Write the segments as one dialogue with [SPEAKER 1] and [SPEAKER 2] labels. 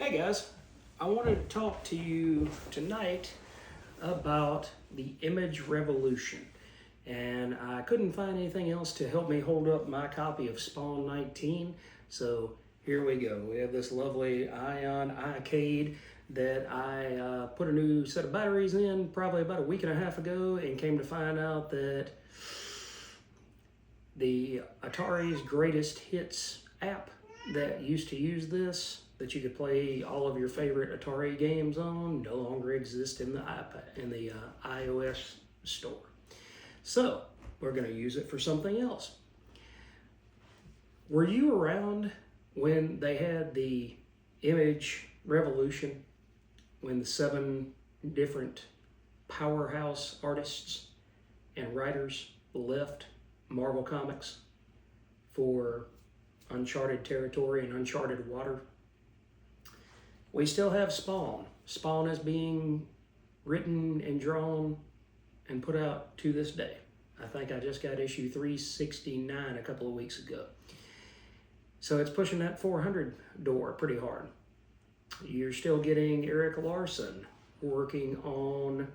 [SPEAKER 1] Hey guys, I wanted to talk to you tonight about the image revolution. And I couldn't find anything else to help me hold up my copy of Spawn 19. So here we go. We have this lovely Ion iCade that I put a new set of batteries in probably about a week and a half ago, and came to find out that the Atari's Greatest Hits app that used to use this, that you could play all of your favorite Atari games on, no longer exists in the iOS store. So we're going to use it for something else. Were you around when they had the image revolution, when the 7 different powerhouse artists and writers left Marvel Comics for uncharted territory and uncharted water? We still have Spawn. Spawn is being written and drawn and put out to this day. I think I just got issue 369 a couple of weeks ago. So it's pushing that 400 door pretty hard. You're still getting Eric Larson working on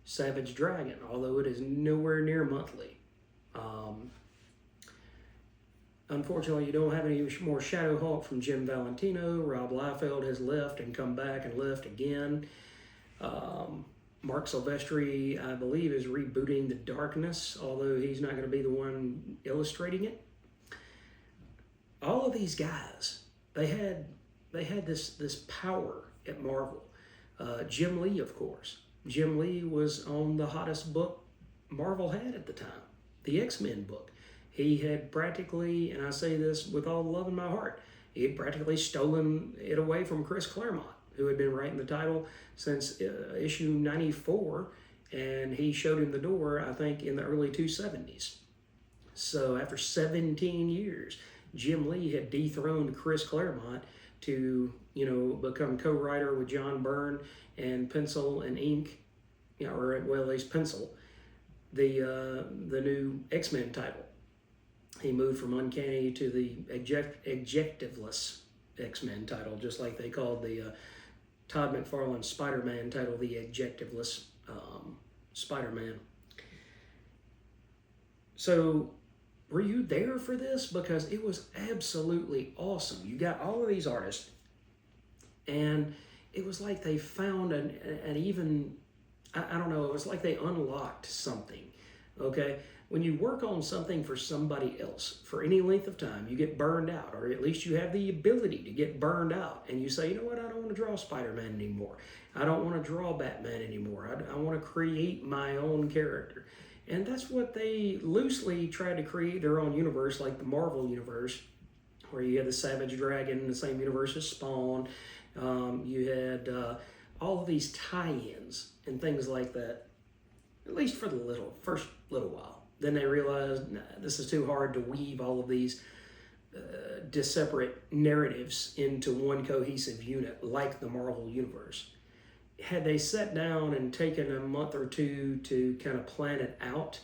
[SPEAKER 1] Savage Dragon, although it is nowhere near monthly. Unfortunately, you don't have any more Shadowhawk from Jim Valentino. Rob Liefeld has left and come back and left again. Mark Silvestri, I believe, is rebooting The Darkness, although he's not going to be the one illustrating it. All of these guys, they had this power at Marvel. Jim Lee, of course. Jim Lee was on the hottest book Marvel had at the time, the X-Men book. He had practically, and I say this with all the love in my heart, he had practically stolen it away from Chris Claremont, who had been writing the title since issue 94, and he showed him the door, I think, in the early 270s. So after 17 years, Jim Lee had dethroned Chris Claremont to, become co-writer with John Byrne and pencil and ink, or well, at least pencil, the new X-Men title. He moved from Uncanny to the Adjectiveless X-Men title, just like they called the Todd McFarlane Spider-Man title the Adjectiveless Spider-Man. So were you there for this? Because it was absolutely awesome. You got all of these artists, and it was like they found an even, I don't know, it was like they unlocked something, okay? When you work on something for somebody else for any length of time, you get burned out, or at least you have the ability to get burned out, and you say, you know what, I don't want to draw Spider-Man anymore. I don't want to draw Batman anymore. I want to create my own character. And that's what they loosely tried to create their own universe, like the Marvel universe, where you had the Savage Dragon in the same universe as Spawn. You had all of these tie-ins and things like that, at least for the first little while. Then they realized, nah, this is too hard to weave all of these separate narratives into one cohesive unit like the Marvel Universe. Had they sat down and taken a month or two to kind of plan it out,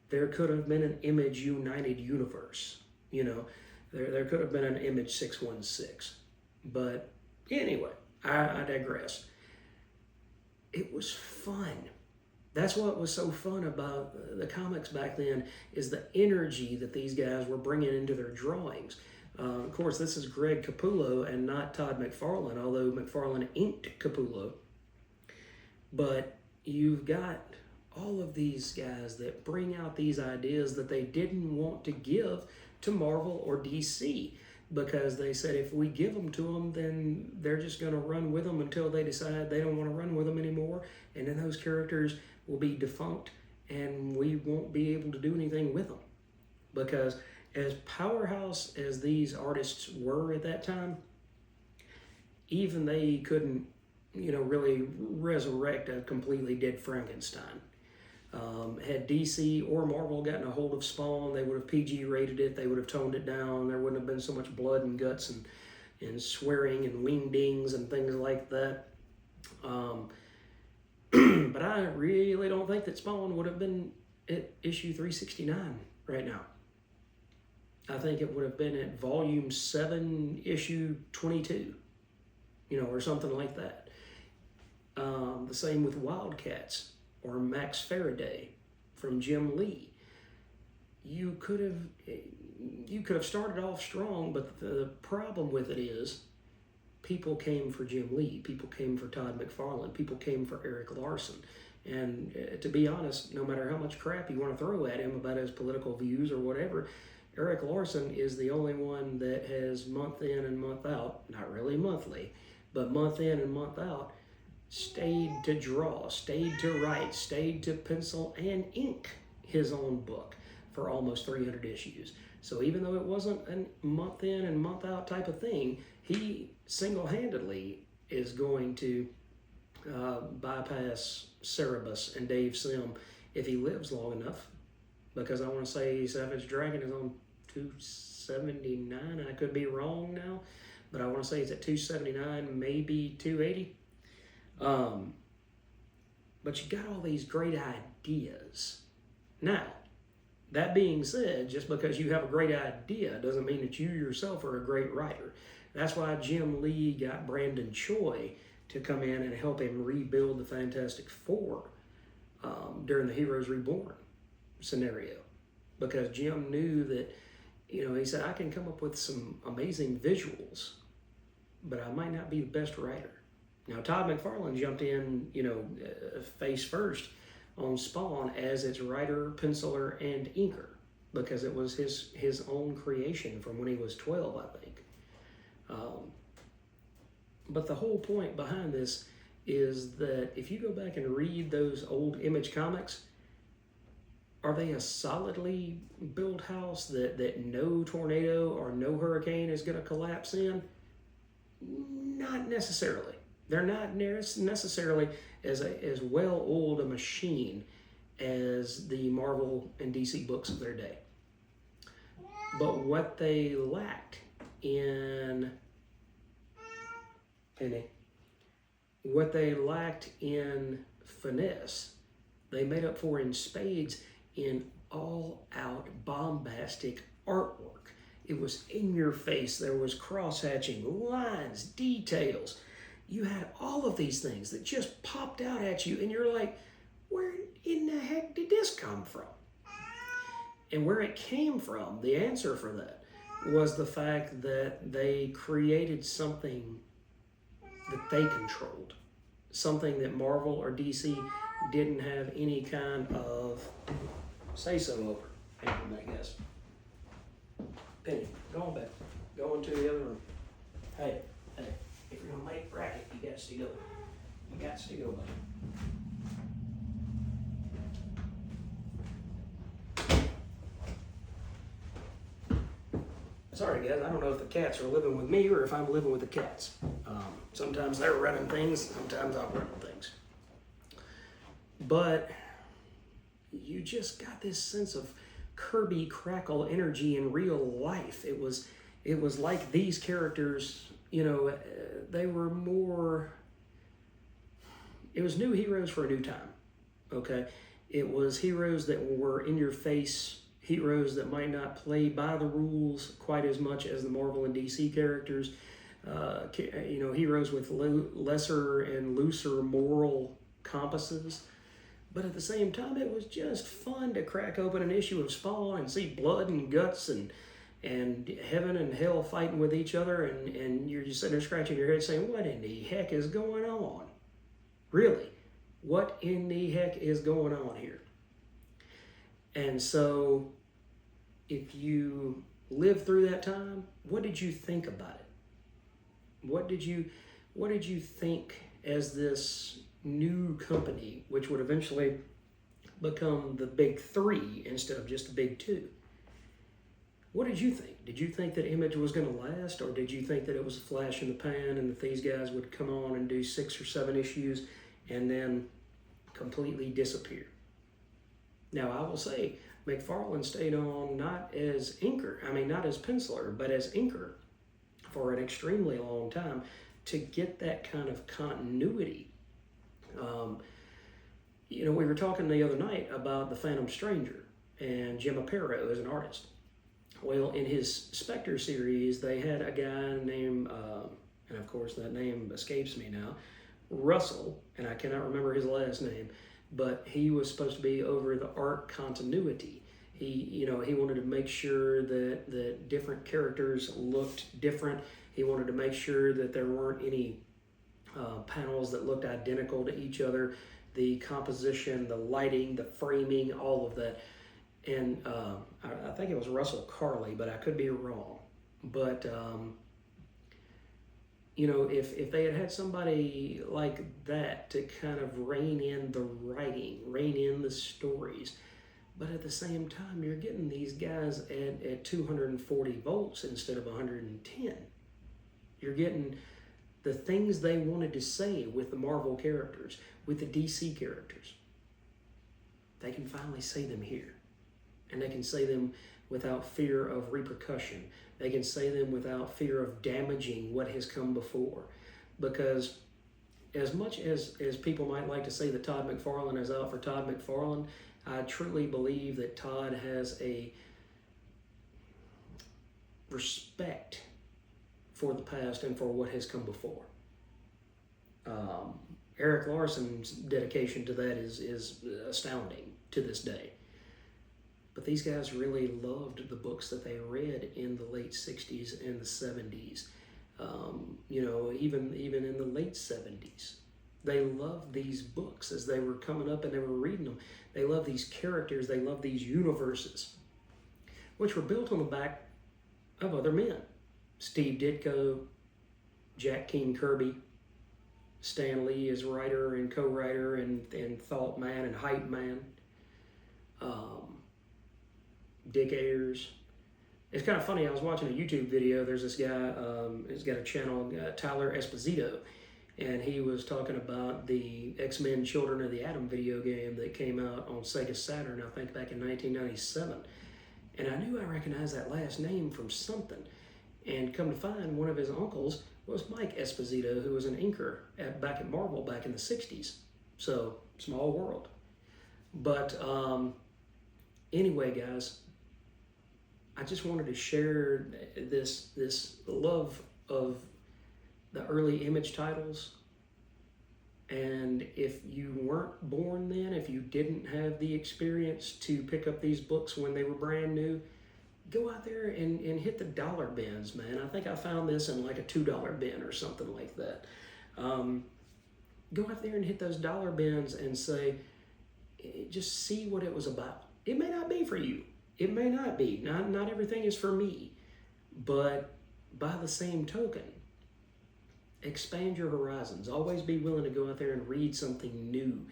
[SPEAKER 1] there could have been an Image United Universe. There could have been an Image 616. But anyway, I digress. It was fun. That's what was so fun about the comics back then, is the energy that these guys were bringing into their drawings. Of course, this is Greg Capullo and not Todd McFarlane, although McFarlane inked Capullo. But you've got all of these guys that bring out these ideas that they didn't want to give to Marvel or DC, because they said if we give them to them, then they're just going to run with them until they decide they don't want to run with them anymore, and then those characters will be defunct and we won't be able to do anything with them. Because as powerhouse as these artists were at that time, even they couldn't, really resurrect a completely dead Frankenstein. Had DC or Marvel gotten a hold of Spawn, they would have PG rated it, they would have toned it down, there wouldn't have been so much blood and guts and swearing and wingdings and things like that. But I really don't think that Spawn would have been at issue 369 right now. I think it would have been at volume 7, issue 22. or something like that. The same with Wildcats or Max Faraday from Jim Lee. You could have started off strong, but the problem with it is people came for Jim Lee, people came for Todd McFarlane, people came for Eric Larson. And to be honest, no matter how much crap you want to throw at him about his political views or whatever, Eric Larson is the only one that has month in and month out, not really monthly, but month in and month out, stayed to draw, stayed to write, stayed to pencil and ink his own book for almost 300 issues. So even though it wasn't a month in and month out type of thing, he single-handedly is going to bypass Cerebus and Dave Sim if he lives long enough, because I want to say Savage Dragon is on 279, and I could be wrong now, but I want to say it's at 279, maybe 280. But you got all these great ideas. Now, that being said, just because you have a great idea doesn't mean that you yourself are a great writer. That's why Jim Lee got Brandon Choi to come in and help him rebuild the Fantastic Four during the Heroes Reborn scenario. Because Jim knew that, he said, I can come up with some amazing visuals, but I might not be the best writer. Now, Todd McFarlane jumped in, face first on Spawn as its writer, penciler, and inker, because it was his own creation from when he was 12, I think. But the whole point behind this is that if you go back and read those old Image comics, are they a solidly built house that no tornado or no hurricane is going to collapse in? Not necessarily. They're not necessarily as well-oiled a machine as the Marvel and DC books of their day. But what they lacked in finesse, they made up for in spades in all-out bombastic artwork. It was in your face. There was cross-hatching, lines, details. You had all of these things that just popped out at you, and you're like, where in the heck did this come from? And where it came from, the answer for that, was the fact that they created something that they controlled. Something that Marvel or DC didn't have any kind of say-so over. Hang on a minute, guys. Penny, go on back. Go into the other room. Hey, if you're gonna make racket, you got to go. You got to go, buddy. Sorry, guys. I don't know if the cats are living with me or if I'm living with the cats. Sometimes they're running things. Sometimes I'm running things. But you just got this sense of Kirby Crackle energy in real life. It was like these characters, they were more, it was new heroes for a new time, okay? It was heroes that were in your face, heroes that might not play by the rules quite as much as the Marvel and DC characters, heroes with lesser and looser moral compasses. But at the same time, it was just fun to crack open an issue of Spawn and see blood and guts and heaven and hell fighting with each other, and you're just sitting there scratching your head saying, what in the heck is going on? Really, what in the heck is going on here? And so, if you lived through that time, what did you think about it? What did you think as this new company, which would eventually become the big three instead of just the big two? What did you think? Did you think that Image was going to last, or did you think that it was a flash in the pan and that these guys would come on and do 6 or 7 issues and then completely disappear? Now, I will say, McFarlane stayed on not as penciler, but as inker for an extremely long time to get that kind of continuity. We were talking the other night about the Phantom Stranger and Jim Aparo as an artist. Well, in his Spectre series, they had a guy named, and of course that name escapes me now, Russell, and I cannot remember his last name, but he was supposed to be over the arc continuity. He wanted to make sure that different characters looked different. He wanted to make sure that there weren't any panels that looked identical to each other. The composition, the lighting, the framing, all of that. And I think it was Russell Carley, but I could be wrong. But if they had somebody like that to kind of rein in the writing, rein in the stories, but at the same time, you're getting these guys at 240 volts instead of 110. You're getting the things they wanted to say with the Marvel characters, with the DC characters. They can finally say them here. And they can say them without fear of repercussion. They can say them without fear of damaging what has come before. Because as much as people might like to say that Todd McFarlane is out for Todd McFarlane, I truly believe that Todd has a respect for the past and for what has come before. Eric Larson's dedication to that is astounding to this day. But these guys really loved the books that they read in the late 60s and the 70s. Even in the late 70s. They loved these books as they were coming up and they were reading them. They loved these characters. They loved these universes, which were built on the back of other men. Steve Ditko, Jack King Kirby, Stan Lee as writer and co-writer and thought man and hype man. Dick Ayers. It's kind of funny. I was watching a YouTube video. There's this guy. He's got a channel, Tyler Esposito, and he was talking about the X-Men Children of the Atom video game that came out on Sega Saturn, I think back in 1997. And I knew I recognized that last name from something. And come to find, one of his uncles was Mike Esposito, who was an inker back at Marvel back in the 60s. So, small world. But anyway, guys, I just wanted to share this love of the early Image titles. And if you weren't born then, if you didn't have the experience to pick up these books when they were brand new, go out there and hit the dollar bins, man. I think I found this in like a $2 bin or something like that. Go out there and hit those dollar bins and say, just see what it was about. It may not be for you. It may not be. Not everything is for me. But by the same token, expand your horizons. Always be willing to go out there and read something new.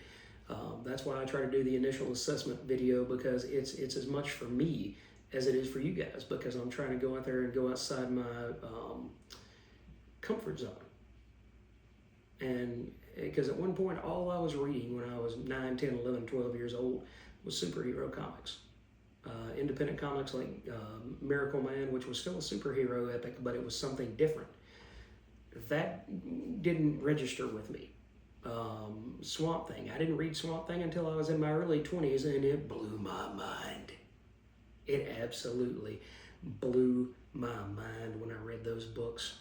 [SPEAKER 1] That's why I try to do the initial assessment video, because it's as much for me as it is for you guys, because I'm trying to go out there and go outside my comfort zone. And because at one point, all I was reading when I was 9, 10, 11, 12 years old was superhero comics. Independent comics like Miracle Man, which was still a superhero epic, but it was something different. That didn't register with me. Swamp Thing. I didn't read Swamp Thing until I was in my early 20s, and it blew my mind. It absolutely blew my mind when I read those books.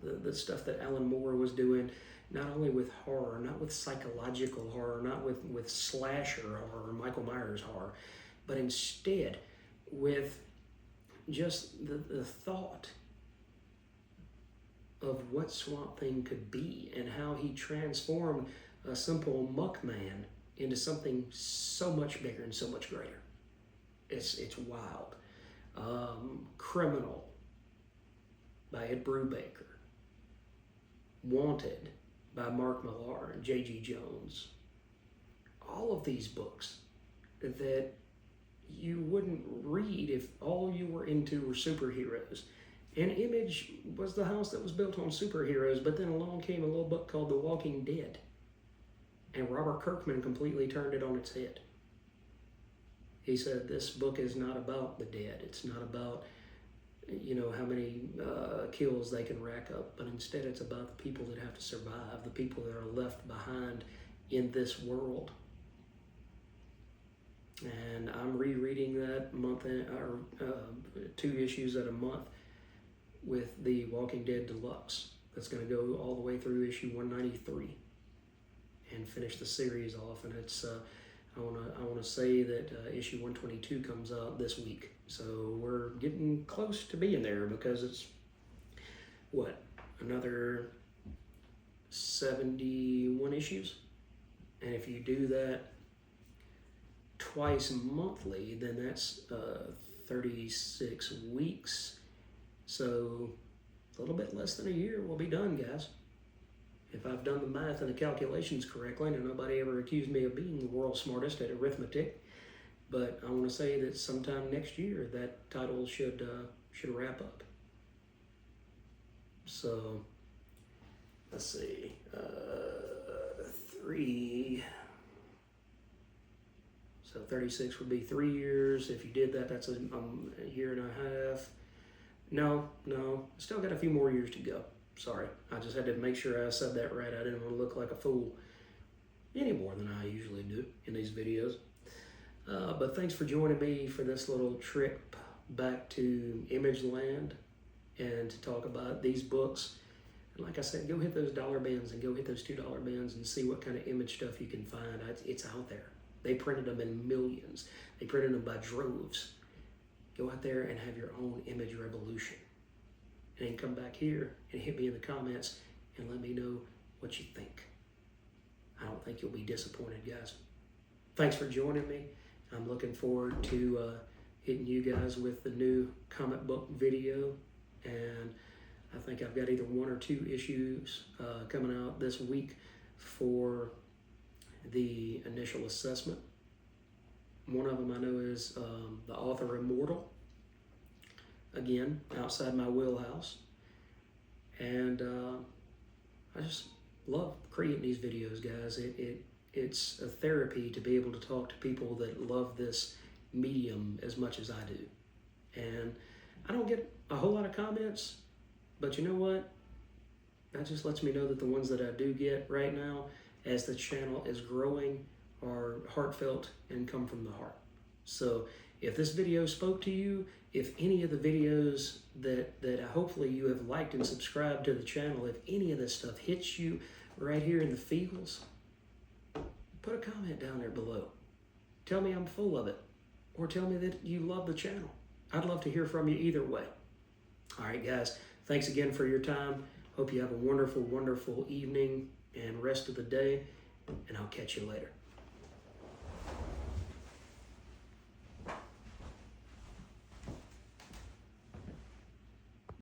[SPEAKER 1] The stuff that Alan Moore was doing, not only with horror, not with psychological horror, not with slasher horror, Michael Myers horror, but instead with just the thought of what Swamp Thing could be and how he transformed a simple muck man into something so much bigger and so much greater. It's wild. Criminal by Ed Brubaker. Wanted by Mark Millar and J.G. Jones. All of these books that you wouldn't read if all you were into were superheroes. And Image was the house that was built on superheroes, but then along came a little book called The Walking Dead. And Robert Kirkman completely turned it on its head. He said, this book is not about the dead. It's not about, how many kills they can rack up, but instead it's about the people that have to survive, the people that are left behind in this world. And I'm rereading that month, or 2 issues at a month. with the Walking Dead Deluxe. That's going to go all the way through issue 193 and finish the series off. And it's I want to say that issue 122 comes out this week. So we're getting close to being there, because it's what, another 71 issues, and if you do that twice monthly, then that's 36 weeks. So a little bit less than a year we'll be done, guys. If I've done the math and the calculations correctly, and nobody ever accused me of being the world's smartest at arithmetic, but I want to say that sometime next year that title should wrap up. So let's see, 3. So 36 would be 3 years. If you did that, that's a year and a half. No, still got a few more years to go. Sorry, I just had to make sure I said that right. I didn't want to look like a fool any more than I usually do in these videos. But thanks for joining me for this little trip back to Image Land and to talk about these books. And like I said, go hit those dollar bins and go hit those $2 bins and see what kind of image stuff you can find. It's out there. They printed them in millions. They printed them by droves. Go out there and have your own image revolution. And then come back here and hit me in the comments and let me know what you think. I don't think you'll be disappointed, guys. Thanks for joining me. I'm looking forward to hitting you guys with the new comic book video. And I think I've got either 1 or 2 issues coming out this week for the initial assessment. One of them I know is The Author Immortal. Again, outside my wheelhouse. And I just love creating these videos, guys. It's a therapy to be able to talk to people that love this medium as much as I do. And I don't get a whole lot of comments, but you know what? That just lets me know that the ones that I do get right now, as the channel is growing, are heartfelt and come from the heart. So if this video spoke to you, if any of the videos that hopefully you have liked and subscribed to the channel, if any of this stuff hits you right here in the feels, put a comment down there below. Tell me I'm full of it, or tell me that you love the channel. I'd love to hear from you either way. All right, guys, thanks again for your time. Hope you have a wonderful, wonderful evening and rest of the day, and I'll catch you later.